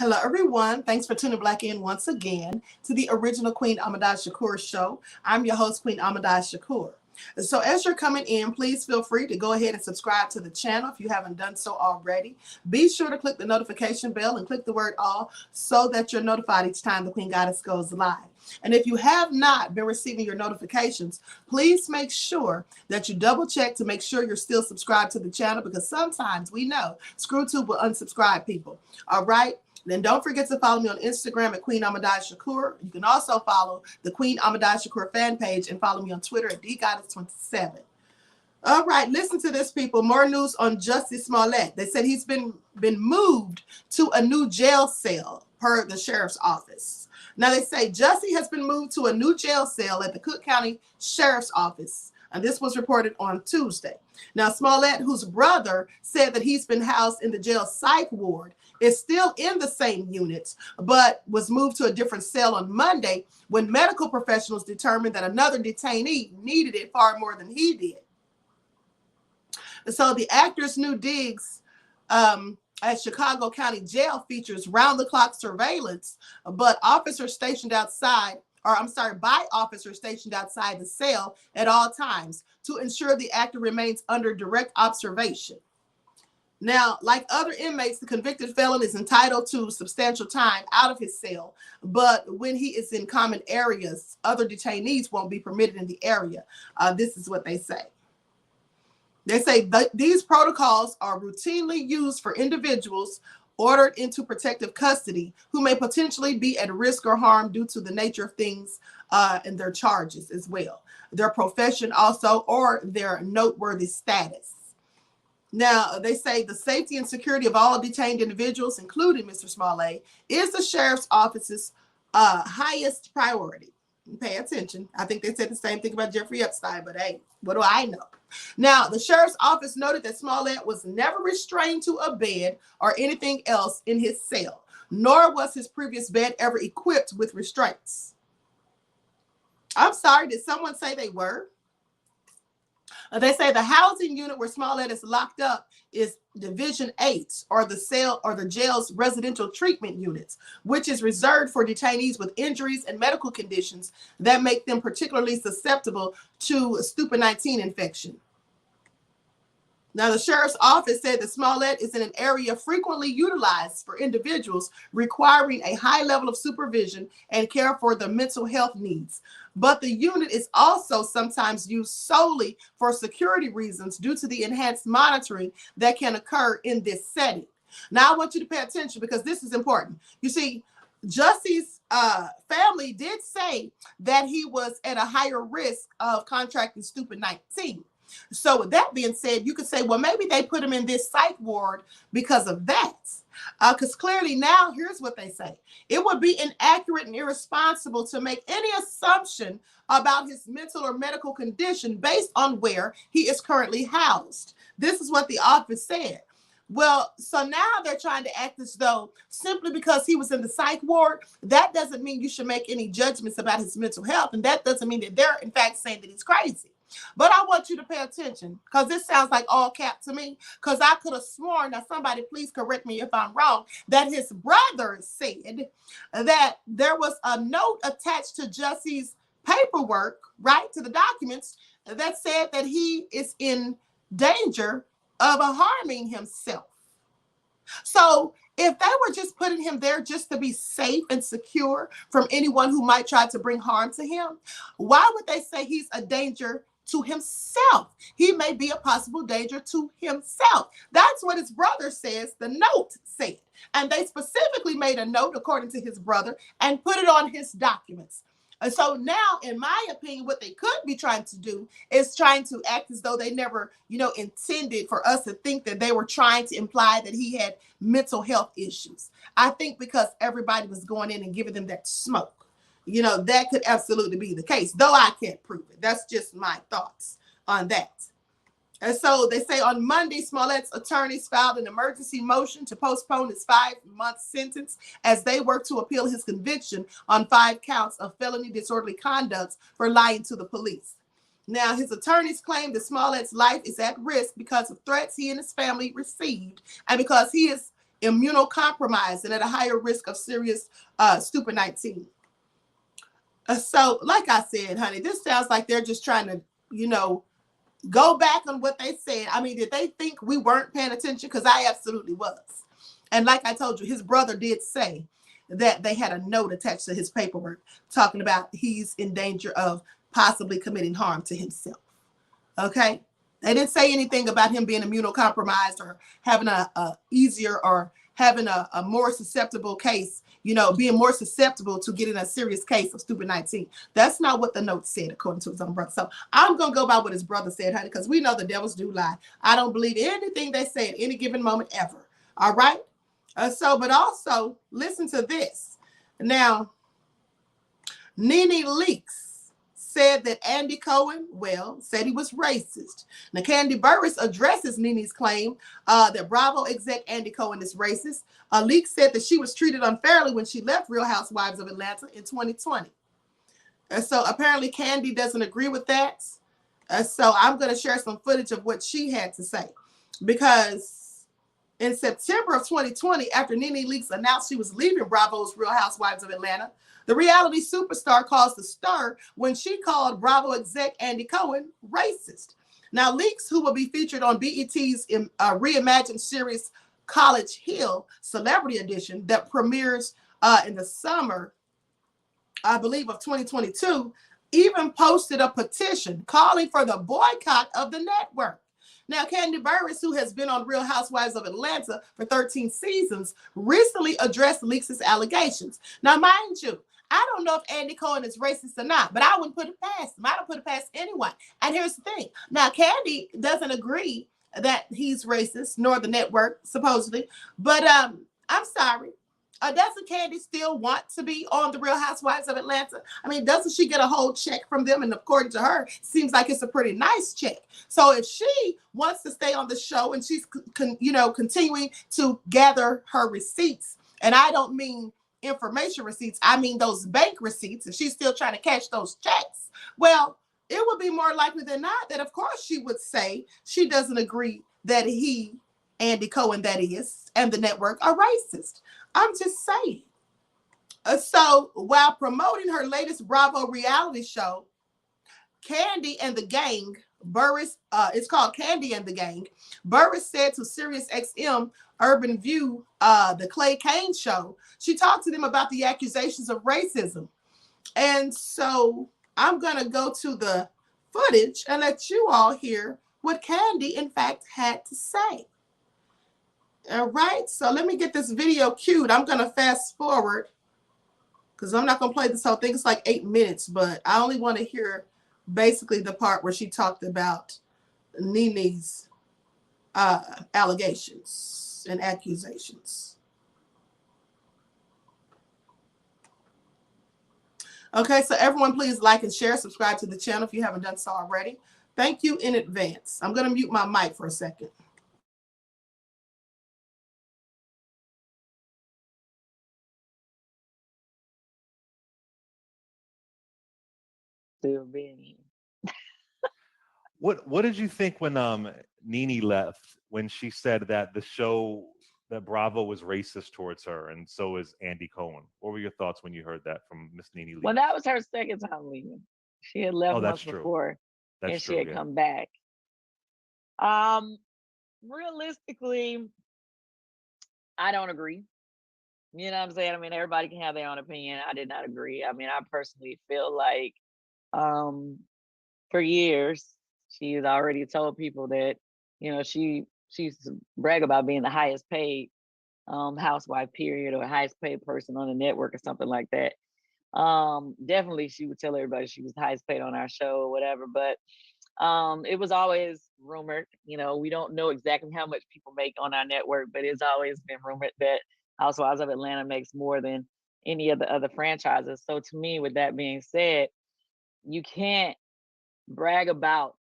Hello, everyone. Thanks for tuning back in once again to the original Queen Ahmadiyyah Shakur show. I'm your host, Queen Ahmadiyyah Shakur. So as you're coming in, please feel free to go ahead and subscribe to the channel if you haven't done so already. Be sure to click the notification bell and click the word all so that you're notified each time the Queen Goddess goes live. And if you have not been receiving your notifications, please make sure that you double check to make sure you're still subscribed to the channel, because sometimes we know ScrewTube will unsubscribe people. All right. Then don't forget to follow me on Instagram at Queen Ahmadiyyah Shakur. You can also follow the Queen Ahmadiyyah Shakur fan page and follow me on Twitter at DGoddess27. All right, listen to this, people. More news on Jussie Smollett. They said he's been moved to a new jail cell per the sheriff's office. Now they say Jussie has been moved to a new jail cell at the Cook County Sheriff's Office. And this was reported on Tuesday. Now, Smollett, whose brother said that he's been housed in the jail psych ward, is still in the same unit, but was moved to a different cell on Monday when medical professionals determined that another detainee needed it far more than he did. So the actor's new digs at Chicago County Jail features round-the-clock surveillance, but officers stationed outside, by officers stationed outside the cell at all times to ensure the actor remains under direct observation. Now, like other inmates, the convicted felon is entitled to substantial time out of his cell, but when he is in common areas, other detainees won't be permitted in the area. This is what they say. They say these protocols are routinely used for individuals ordered into protective custody who may potentially be at risk or harm due to the nature of things and their charges as well, their profession also, or their noteworthy status. Now, they say the safety and security of all detained individuals, including Mr. Smollett, is the sheriff's office's highest priority. Pay attention. I think they said the same thing about Jeffrey Epstein, but hey, what do I know? Now, the sheriff's office noted that Smollett was never restrained to a bed or anything else in his cell, nor was his previous bed ever equipped with restraints. I'm sorry, did someone say they were? They say the housing unit where Smollett is locked up is Division 8, or the jail's residential treatment units, which is reserved for detainees with injuries and medical conditions that make them particularly susceptible to stupid-19 infection. Now, the sheriff's office said that Smollett is in an area frequently utilized for individuals requiring a high level of supervision and care for their mental health needs. But the unit is also sometimes used solely for security reasons due to the enhanced monitoring that can occur in this setting. Now, I want you to pay attention because this is important. You see, Jussie's family did say that he was at a higher risk of contracting stupid-19. So with that being said, you could say, well, maybe they put him in this psych ward because of that. Because clearly now, here's what they say. It would be inaccurate and irresponsible to make any assumption about his mental or medical condition based on where he is currently housed. This is what the office said. Well, so now they're trying to act as though simply because he was in the psych ward, that doesn't mean you should make any judgments about his mental health. And that doesn't mean that they're in fact saying that he's crazy. But I want you to pay attention because this sounds like all cap to me, because I could have sworn, now somebody please correct me if I'm wrong, that his brother said that there was a note attached to Jussie's paperwork, right, to the documents that said that he is in danger of harming himself. So if they were just putting him there just to be safe and secure from anyone who might try to bring harm to him, why would they say he's a danger to himself? He may be a possible danger to himself. That's what his brother says the note said. And they specifically made a note, according to his brother, and put it on his documents. And so now, in my opinion, what they could be trying to do is trying to act as though they never, intended for us to think that they were trying to imply that he had mental health issues. I think because everybody was going in and giving them that smoke. That could absolutely be the case, though I can't prove it. That's just my thoughts on that. And so they say on Monday, Smollett's attorneys filed an emergency motion to postpone his 5-month sentence as they work to appeal his conviction on 5 counts of felony disorderly conduct for lying to the police. Now, his attorneys claim that Smollett's life is at risk because of threats he and his family received, and because he is immunocompromised and at a higher risk of serious stupid 19. So, like I said, honey, this sounds like they're just trying to, go back on what they said. I mean, did they think we weren't paying attention? Because I absolutely was. And like I told you, his brother did say that they had a note attached to his paperwork talking about he's in danger of possibly committing harm to himself. Okay? They didn't say anything about him being immunocompromised or having a easier or having a more susceptible case, being more susceptible to getting a serious case of stupid 19. That's not what the note said, according to his own brother. So I'm going to go by what his brother said, honey, because we know the devils do lie. I don't believe anything they say at any given moment ever. All right? But also, listen to this. Now, NeNe Leakes said that Andy Cohen, said he was racist. Now, Kandi Burruss addresses NeNe's claim that Bravo exec Andy Cohen is racist. Leak said that she was treated unfairly when she left Real Housewives of Atlanta in 2020. So apparently Kandi doesn't agree with that. So I'm going to share some footage of what she had to say. Because in September of 2020, after NeNe Leakes announced she was leaving Bravo's Real Housewives of Atlanta, the reality superstar caused a stir when she called Bravo exec Andy Cohen racist. Now, Leakes, who will be featured on BET's reimagined series College Hill Celebrity Edition that premieres in the summer, I believe, of 2022, even posted a petition calling for the boycott of the network. Now, Kandi Burruss, who has been on Real Housewives of Atlanta for 13 seasons, recently addressed Leakes' allegations. Now, mind you, I don't know if Andy Cohen is racist or not, but I wouldn't put it past him. I don't put it past anyone. And here's the thing. Now, Kandi doesn't agree that he's racist, nor the network, supposedly. But I'm sorry. Doesn't Kandi still want to be on the Real Housewives of Atlanta? I mean, doesn't she get a whole check from them? And according to her, seems like it's a pretty nice check. So if she wants to stay on the show and she's, continuing to gather her receipts, and I don't mean information receipts, I mean those bank receipts, if she's still trying to cash those checks, well, it would be more likely than not that, of course, she would say she doesn't agree that he, Andy Cohen, that is, and the network are racist. I'm just saying. So while promoting her latest Bravo reality show, Kandi and the Gang, Burruss, it's called Kandi and the Gang, Burruss said to SiriusXM Urban View, the Clay Kane show, she talked to them about the accusations of racism. And so I'm going to go to the footage and let you all hear what Kandi, in fact, had to say. All right, so let me get this video queued. I'm going to fast forward because I'm not going to play this whole thing. It's like 8 minutes, but I only want to hear basically the part where she talked about NeNe's allegations and accusations. Okay, so everyone please like and share, subscribe to the channel if you haven't done so already. Thank you in advance. I'm going to mute my mic for a second. Still being. What did you think when NeNe left, when she said that the show, that Bravo was racist towards her and so is Andy Cohen? What were your thoughts when you heard that from Miss NeNe Leakes? Well, that was her second time leaving. She had left once before, and she had come back. Realistically, I don't agree. You know what I'm saying? I mean, everybody can have their own opinion. I did not agree. I mean, I personally feel like for years, she's already told people that, she used to brag about being the highest paid housewife, period, or highest paid person on the network or something like that. Definitely she would tell everybody she was the highest paid on our show or whatever, but it was always rumored. We don't know exactly how much people make on our network, but it's always been rumored that Housewives of Atlanta makes more than any of the other franchises. So to me, with that being said, you can't brag about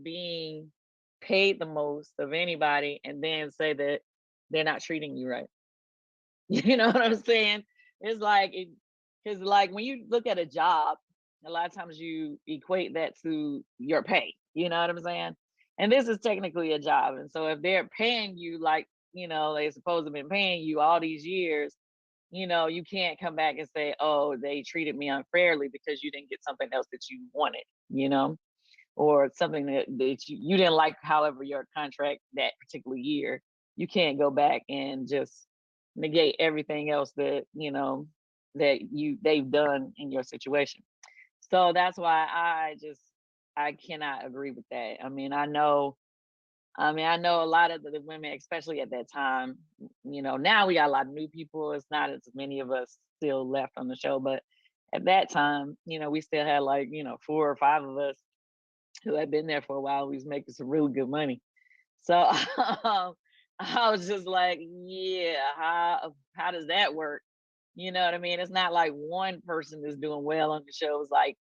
being paid the most of anybody and then say that they're not treating you right. You know what I'm saying? It's like, because like when you look at a job, a lot of times you equate that to your pay. You know what I'm saying? And this is technically a job. And so if they're paying you like they supposed to have been paying you all these years, you can't come back and say, oh, they treated me unfairly because you didn't get something else that you wanted, or something that you didn't like, however, your contract that particular year. You can't go back and just negate everything else that, they've done in your situation. So that's why I cannot agree with that. I know a lot of the women, especially at that time, now we got a lot of new people. It's not as many of us still left on the show, but at that time, we still had like, 4 or 5 of us who had been there for a while. We was making some really good money. So I was just like, yeah, how does that work? You know what I mean? It's not like one person is doing well on the show. It's like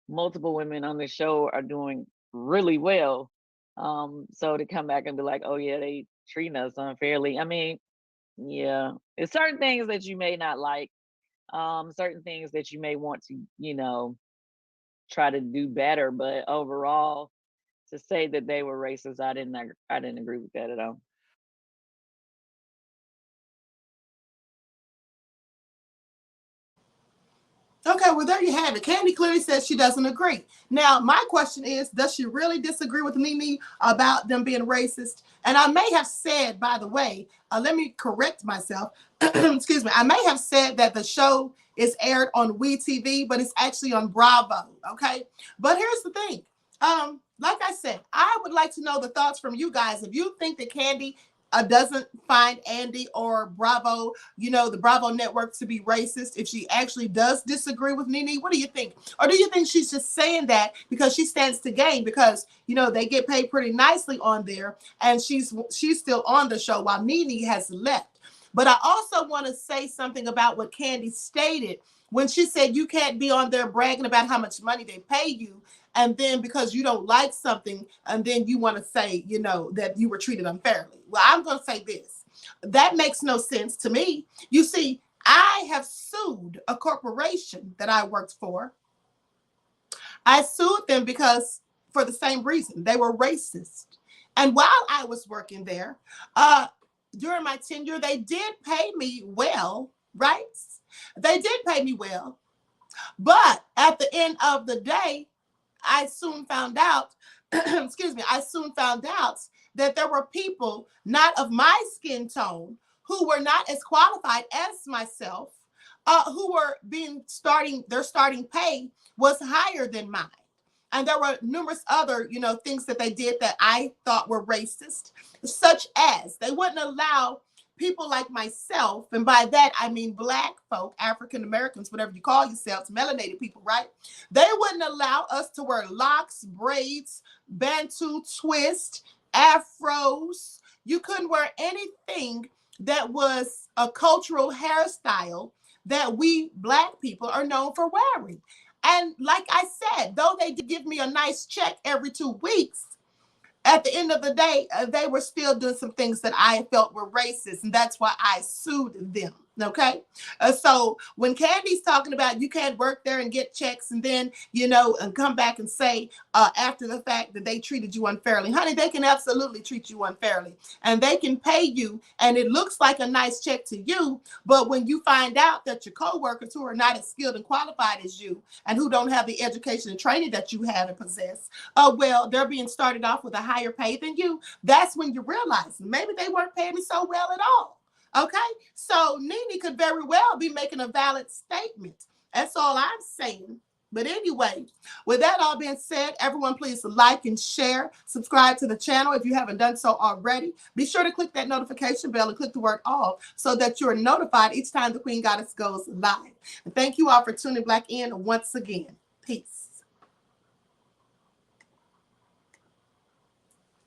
multiple women on the show are doing really well. So to come back and be like, oh yeah, they treating us unfairly. Yeah, it's certain things that you may not like, certain things that you may want to, try to do better. But overall, to say that they were racist, I didn't agree with that at all. Okay, well, there you have it. Kandi clearly says she doesn't agree. Now, my question is, does she really disagree with NeNe about them being racist? And I may have said, by the way, let me correct myself. Excuse me. I may have said that the show is aired on WeTV, but it's actually on Bravo. Okay. But here's the thing. Like I said, I would like to know the thoughts from you guys. If you think that Kandi doesn't find Andy or Bravo, the Bravo network to be racist, if she actually does disagree with NeNe, what do you think? Or do you think she's just saying that because she stands to gain because, they get paid pretty nicely on there and she's still on the show while NeNe has left? But I also want to say something about what Kandi stated when she said you can't be on there bragging about how much money they pay you. And then because you don't like something, and then you want to say, that you were treated unfairly. Well, I'm going to say this. That makes no sense to me. You see, I have sued a corporation that I worked for. I sued them because for the same reason. They were racist. And while I was working there, during my tenure, they did pay me well, right? They did pay me well. But at the end of the day, I soon found out, I soon found out that there were people not of my skin tone who were not as qualified as myself, who were their starting pay was higher than mine. And there were numerous other, things that they did that I thought were racist, such as they wouldn't allow people like myself, and by that I mean Black folk, African Americans, whatever you call yourselves, melanated people, right? They wouldn't allow us to wear locks, braids, Bantu twist, afros. You couldn't wear anything that was a cultural hairstyle that we Black people are known for wearing. And like I said, though they did give me a nice check every 2 weeks, at the end of the day, they were still doing some things that I felt were racist, and that's why I sued them. Okay. So when Kandi's talking about you can't work there and get checks and then, and come back and say after the fact that they treated you unfairly, honey, they can absolutely treat you unfairly and they can pay you. And it looks like a nice check to you. But when you find out that your coworkers who are not as skilled and qualified as you and who don't have the education and training that you have and possess, well, they're being started off with a higher pay than you. That's when you realize maybe they weren't paying me so well at all. Okay, so NeNe could very well be making a valid statement. That's all I'm saying. But anyway, with that all being said, everyone please like and share, subscribe to the channel if you haven't done so already. Be sure to click that notification bell and click the word all so that you're notified each time the Queen Goddess goes live. And thank you all for tuning back in once again. Peace.